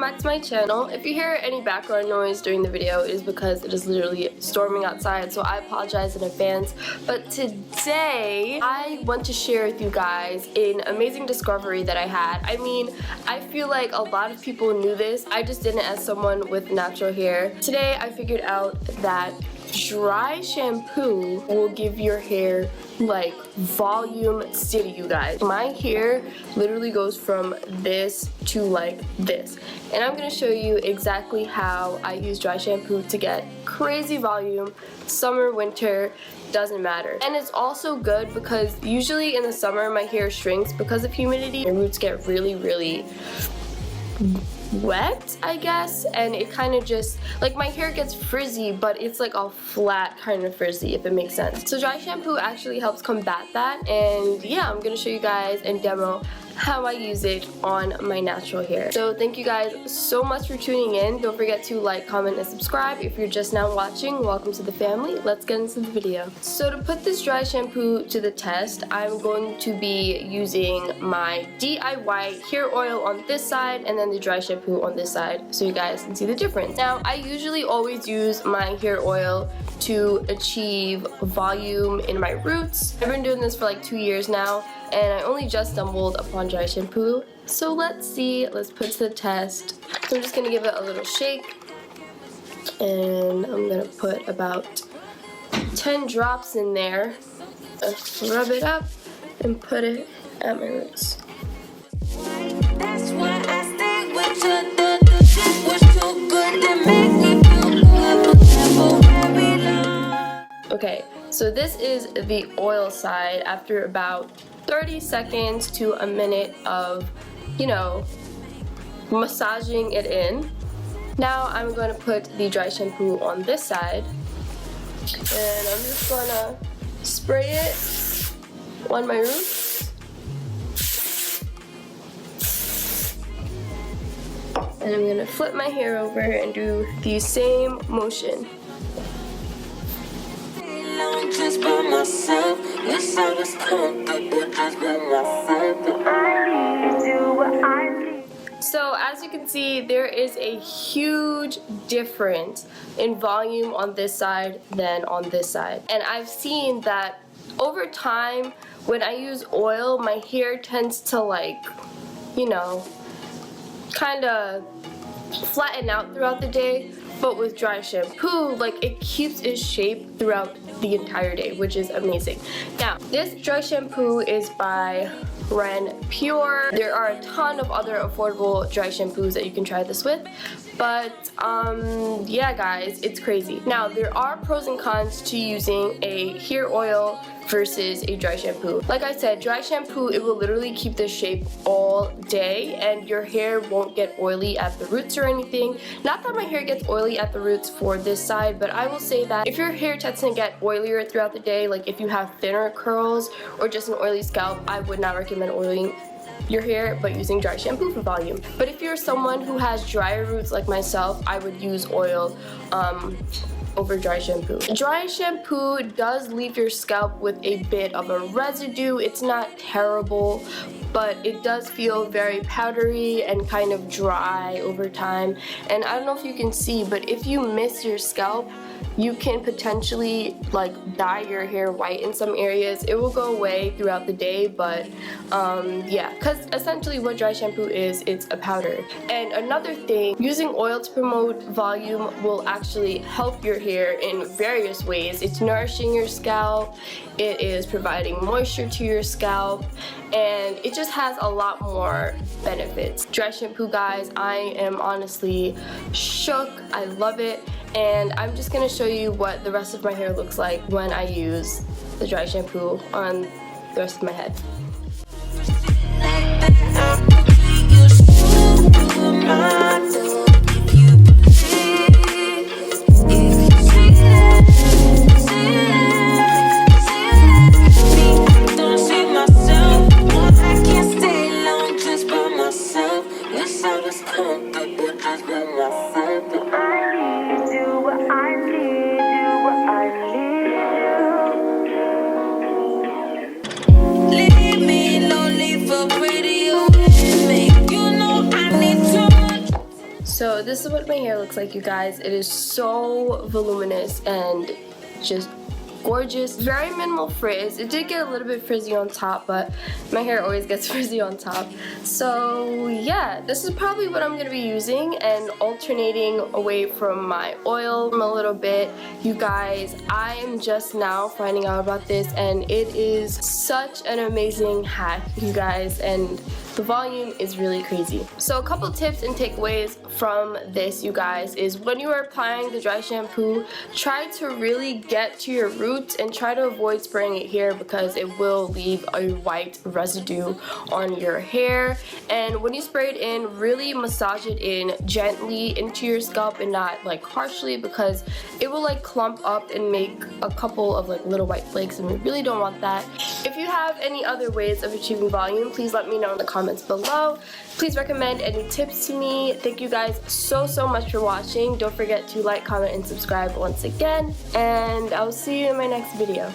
back to my channel. If you hear any background noise during the video, it is because it is literally storming outside, so I apologize in advance. But today, I want to share with you guys an amazing discovery that I had. I mean, I feel like a lot of people knew this, I just didn't as someone with natural hair. Today, I figured out that dry shampoo will give your hair like volume city, you guys. My hair literally goes from this to like this, and I'm gonna show you exactly how I use dry shampoo to get crazy volume. Summer, winter, doesn't matter. And it's also good because usually in the summer my hair shrinks because of humidity. My roots get really wet, I guess, and it kind of just like my hair gets frizzy, but it's like a flat kind of frizzy, if it makes sense. So dry shampoo actually helps combat that, and yeah, I'm gonna show you guys and demo how I use it on my natural hair. So thank you guys so much for tuning in. Don't forget to like, comment, and subscribe. If you're just now watching, welcome to the family. Let's get into the video. So to put this dry shampoo to the test, I'm going to be using my DIY hair oil on this side and then the dry shampoo on this side so you guys can see the difference. Now, I usually always use my hair oil to achieve volume in my roots. I've been doing this for like 2 years now, and I only just stumbled upon dry shampoo. So let's see, let's put it to the test. I'm just gonna give it a little shake, and I'm gonna put about 10 drops in there. Rub it up and put it at my roots. That's why I stay with you. The shit was too good to make me feel very long. Okay, so this is the oil side after about 30 seconds to a minute of, you know, massaging it in. Now I'm going to put the dry shampoo on this side, and I'm just going to spray it on my roots. And I'm going to flip my hair over and do the same motion. Just by myself, wish I was comfortable just by myself. So as you can see, there is a huge difference in volume on this side than on this side. And I've seen that over time, when I use oil, my hair tends to, like, you know, kind of flatten out throughout the day. But with dry shampoo, like, it keeps its shape throughout the entire day, which is amazing. Now, this dry shampoo is by Ren Pure. There are a ton of other affordable dry shampoos that you can try this with, but yeah guys, it's crazy. Now, there are pros and cons to using a hair oil versus a dry shampoo. Like I said, dry shampoo, it will literally keep the shape all day and your hair won't get oily at the roots or anything. Not that my hair gets oily at the roots for this side, but I will say that if your hair tends to get oilier throughout the day, like if you have thinner curls or just an oily scalp, I would not recommend oiling your hair but using dry shampoo for volume. But if you're someone who has drier roots like myself, I would use oil over dry shampoo. Dry shampoo does leave your scalp with a bit of a residue. It's not terrible, but it does feel very powdery and kind of dry over time. And I don't know if you can see, but if you miss your scalp, you can potentially like dye your hair white in some areas. It will go away throughout the day, but yeah, because essentially what dry shampoo is, it's a powder. And another thing, using oil to promote volume will actually help your hair in various ways. It's nourishing your scalp, it is providing moisture to your scalp, and it just has a lot more benefits. Dry shampoo, guys, I am honestly shook. I love it. And I'm just gonna show you what the rest of my hair looks like when I use the dry shampoo on the rest of my head. this is what my hair looks like, you guys. It is so voluminous and just gorgeous. Very minimal frizz. It did get a little bit frizzy on top, but my hair always gets frizzy on top. So yeah, this is probably what I'm going to be using and alternating away from my oil a little bit. You guys, I am just now finding out about this, and it is such an amazing hack, you guys, and the volume is really crazy. So a couple tips and takeaways from this, you guys, is when you are applying the dry shampoo, try to really get to your roots and try to avoid spraying it here because it will leave a white residue on your hair. And when you spray it in, really massage it in gently into your scalp and not like harshly, because it will like clump up and make a couple of like little white flakes, and we really don't want that. If you have any other ways of achieving volume, please let me know in the comments below. Please recommend any tips to me. Thank you guys so much for watching. Don't forget to like, comment, and subscribe once again, and I'll see you in my next video.